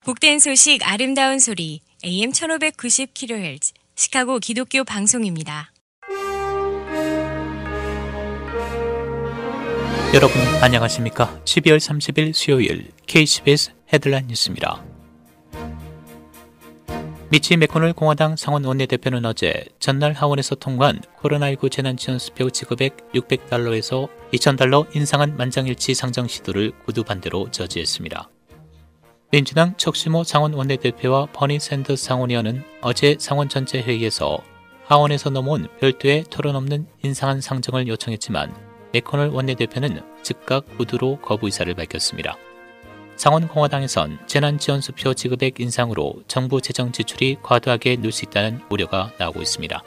복된 소식 아름다운 소리 AM 1590kHz 시카고 기독교 방송입니다. 여러분 안녕하십니까? 12월 30일 수요일 KCBS 헤드라인 뉴스입니다. 미치 맥코널 공화당 상원 원내대표는 어제 전날 하원에서 통과한 코로나19 재난지원수표 지급액 $600에서 $2,000 인상안 만장일치 상정 시도를 구두 반대로 저지했습니다. 민주당 척시모 상원 원내대표와 버니 샌더스 상원의원은 어제 상원 전체 회의에서 하원에서 넘어온 별도의 토론 없는 인상안 상정을 요청했지만 맥코널 원내대표는 즉각 구두로 거부 의사를 밝혔습니다. 상원 공화당에선 재난지원수표 지급액 인상으로 정부 재정 지출이 과도하게 늘 수 있다는 우려가 나오고 있습니다.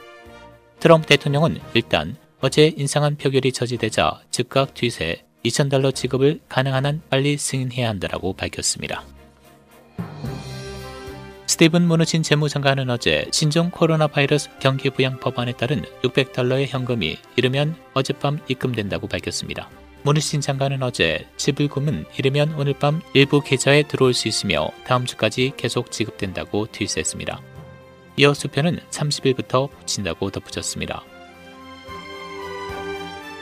트럼프 대통령은 일단 어제 인상안 표결이 저지되자 즉각 트윗에 $2,000 지급을 가능한 한 빨리 승인해야 한다라고 밝혔습니다. 스티븐 무누친 재무장관은 어제 신종 코로나 바이러스 경기 부양 법안에 따른 $600의 현금이 이르면 어젯밤 입금된다고 밝혔습니다. 무누친 장관은 어제 지불금은 이르면 오늘 밤 일부 계좌에 들어올 수 있으며 다음 주까지 계속 지급된다고 트윗했습니다. 이어 수표는 30일부터 붙인다고 덧붙였습니다.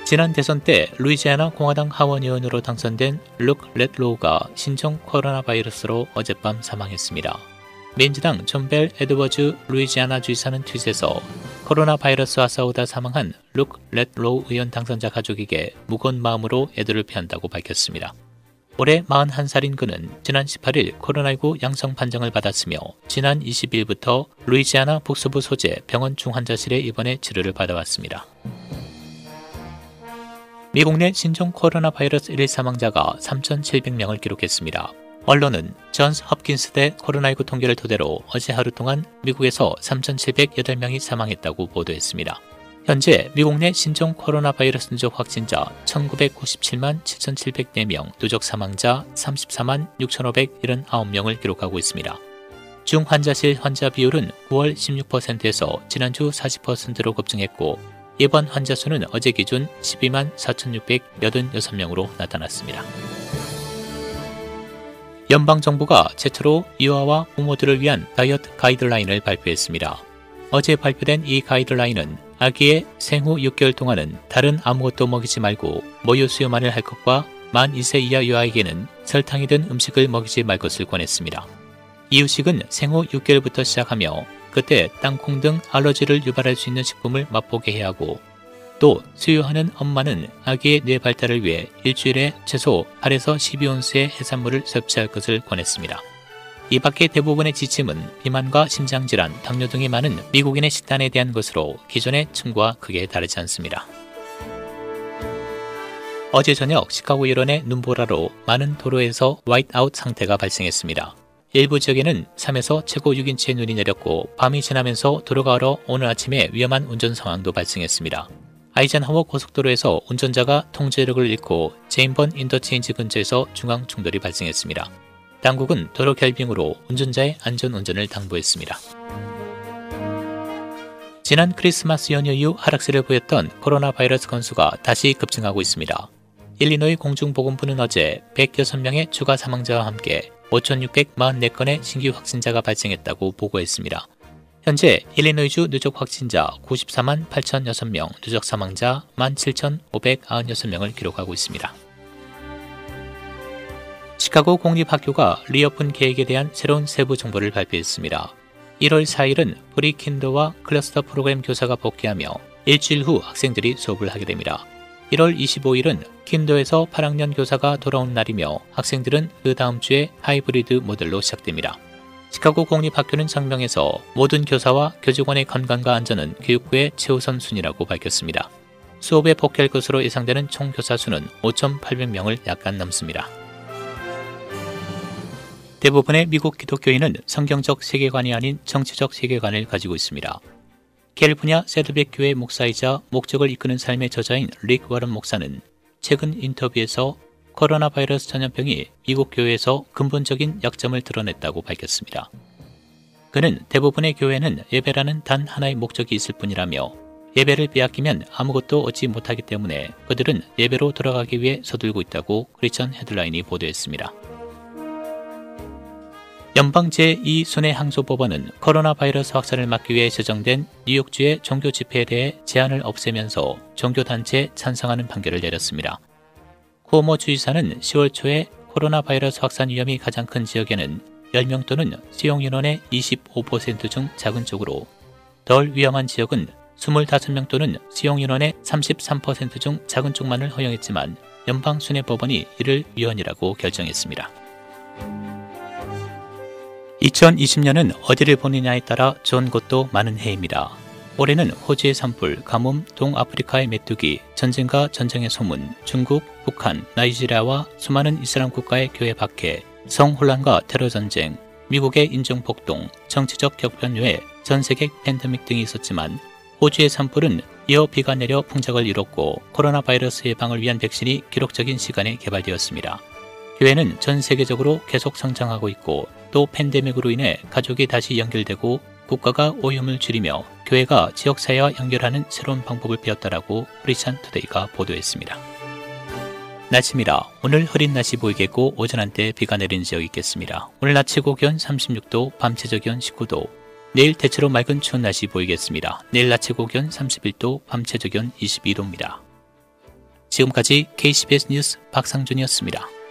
지난 대선 때 루이지애나 공화당 하원 의원으로 당선된 룩 렛로우가 신종 코로나 바이러스로 어젯밤 사망했습니다. 민주당 존 벨 에드워즈 루이지애나 주지사는 트윗에서 코로나 바이러스와 싸우다 사망한 룩 렛로우 의원 당선자 가족에게 무거운 마음으로 애도를 표한다고 밝혔습니다. 올해 41살인 그는 지난 18일 코로나19 양성 판정을 받았으며 지난 20일부터 루이지애나 북서부 소재 병원 중환자실에 입원해 치료를 받아왔습니다. 미국 내 신종 코로나 바이러스 1일 사망자가 3,700명을 기록했습니다. 언론은 존스 홉킨스대 코로나19 통계를 토대로 어제 하루 동안 미국에서 3,708명이 사망했다고 보도했습니다. 현재 미국 내 신종 코로나 바이러스 누적 확진자 1,997만 7,704명, 누적 사망자 34만 6,579명을 기록하고 있습니다. 중환자실 환자 비율은 9월 16%에서 지난주 40%로 급증했고 입원 환자 수는 어제 기준 12만 4,686명으로 나타났습니다. 연방정부가 최초로 유아와 부모들을 위한 다이어트 가이드라인을 발표했습니다. 어제 발표된 이 가이드라인은 아기의 생후 6개월 동안은 다른 아무것도 먹이지 말고 모유 수유만을 할 것과 만 2세 이하 유아에게는 설탕이 든 음식을 먹이지 말 것을 권했습니다. 이유식은 생후 6개월부터 시작하며 그때 땅콩 등 알러지를 유발할 수 있는 식품을 맛보게 해야 하고 또 수유하는 엄마는 아기의 뇌 발달을 위해 일주일에 최소 8에서 12온스의 해산물을 섭취할 것을 권했습니다. 이 밖에 대부분의 지침은 비만과 심장질환, 당뇨 등이 많은 미국인의 식단에 대한 것으로 기존의 층과 크게 다르지 않습니다. 어제 저녁 시카고 일원의 눈보라로 많은 도로에서 화이트아웃 상태가 발생했습니다. 일부 지역에는 3에서 최고 6인치의 눈이 내렸고 밤이 지나면서 도로가 얼어 오늘 아침에 위험한 운전 상황도 발생했습니다. 아이젠하워 고속도로에서 운전자가 통제력을 잃고 제임번 인터체인지 근처에서 중앙 충돌이 발생했습니다. 당국은 도로 결빙으로 운전자의 안전 운전을 당부했습니다. 지난 크리스마스 연휴 이후 하락세를 보였던 코로나 바이러스 건수가 다시 급증하고 있습니다. 일리노이 공중보건부는 어제 106명의 추가 사망자와 함께 5,644건의 신규 확진자가 발생했다고 보고했습니다. 현재 일리노이주 누적 확진자 94만 8,006명, 누적 사망자 17,596명을 기록하고 있습니다. 시카고 공립학교가 리오픈 계획에 대한 새로운 세부 정보를 발표했습니다. 1월 4일은 프리킨더와 클러스터 프로그램 교사가 복귀하며 일주일 후 학생들이 수업을 하게 됩니다. 1월 25일은 킨더에서 8학년 교사가 돌아온 날이며 학생들은 그 다음 주에 하이브리드 모델로 시작됩니다. 시카고 공립학교는 성명에서 모든 교사와 교직원의 건강과 안전은 교육부의 최우선 순위라고 밝혔습니다. 수업에 복귀할 것으로 예상되는 총 교사 수는 5,800명을 약간 넘습니다. 대부분의 미국 기독교인은 성경적 세계관이 아닌 정치적 세계관을 가지고 있습니다. 캘리포니아 세드백 교회 목사이자 목적을 이끄는 삶의 저자인 릭 워런 목사는 최근 인터뷰에서 코로나 바이러스 전염병이 미국 교회에서 근본적인 약점을 드러냈다고 밝혔습니다. 그는 대부분의 교회는 예배라는 단 하나의 목적이 있을 뿐이라며 예배를 빼앗기면 아무것도 얻지 못하기 때문에 그들은 예배로 돌아가기 위해 서둘고 있다고 크리스천 헤드라인이 보도했습니다. 연방 제2순회항소법원은 코로나 바이러스 확산을 막기 위해 제정된 뉴욕주의 종교 집회에 대해 제한을 없애면서 종교단체에 찬성하는 판결을 내렸습니다. 쿠오모 주지사는 10월 초에 코로나 바이러스 확산 위험이 가장 큰 지역에는 10명 또는 수용인원의 25% 중 작은 쪽으로, 덜 위험한 지역은 25명 또는 수용인원의 33% 중 작은 쪽만을 허용했지만 연방순회법원이 이를 위헌이라고 결정했습니다. 2020년은 어디를 보느냐에 따라 좋은 것도 많은 해입니다. 올해는 호주의 산불, 가뭄, 동아프리카의 메뚜기, 전쟁과 전쟁의 소문, 중국, 북한, 나이지리아와 수많은 이슬람 국가의 교회 박해, 성혼란과 테러 전쟁, 미국의 인종폭동, 정치적 격변 외에 전세계 팬데믹 등이 있었지만 호주의 산불은 이어 비가 내려 풍작을 이뤘고 코로나 바이러스 예방을 위한 백신이 기록적인 시간에 개발되었습니다. 교회는 전 세계적으로 계속 성장하고 있고 또 팬데믹으로 인해 가족이 다시 연결되고 국가가 오염을 줄이며 교회가 지역사회와 연결하는 새로운 방법을 배웠다라고 크리스천 투데이가 보도했습니다. 날씨입니다. 오늘 흐린 날씨 보이겠고 오전 한때 비가 내리는 지역이 있겠습니다. 오늘 낮 최고 기온 36도, 밤 최저 기온 19도. 내일 대체로 맑은 추운 날씨 보이겠습니다. 내일 낮 최고 기온 31도, 밤 최저 기온 22도입니다. 지금까지 KCBS 뉴스 박상준이었습니다.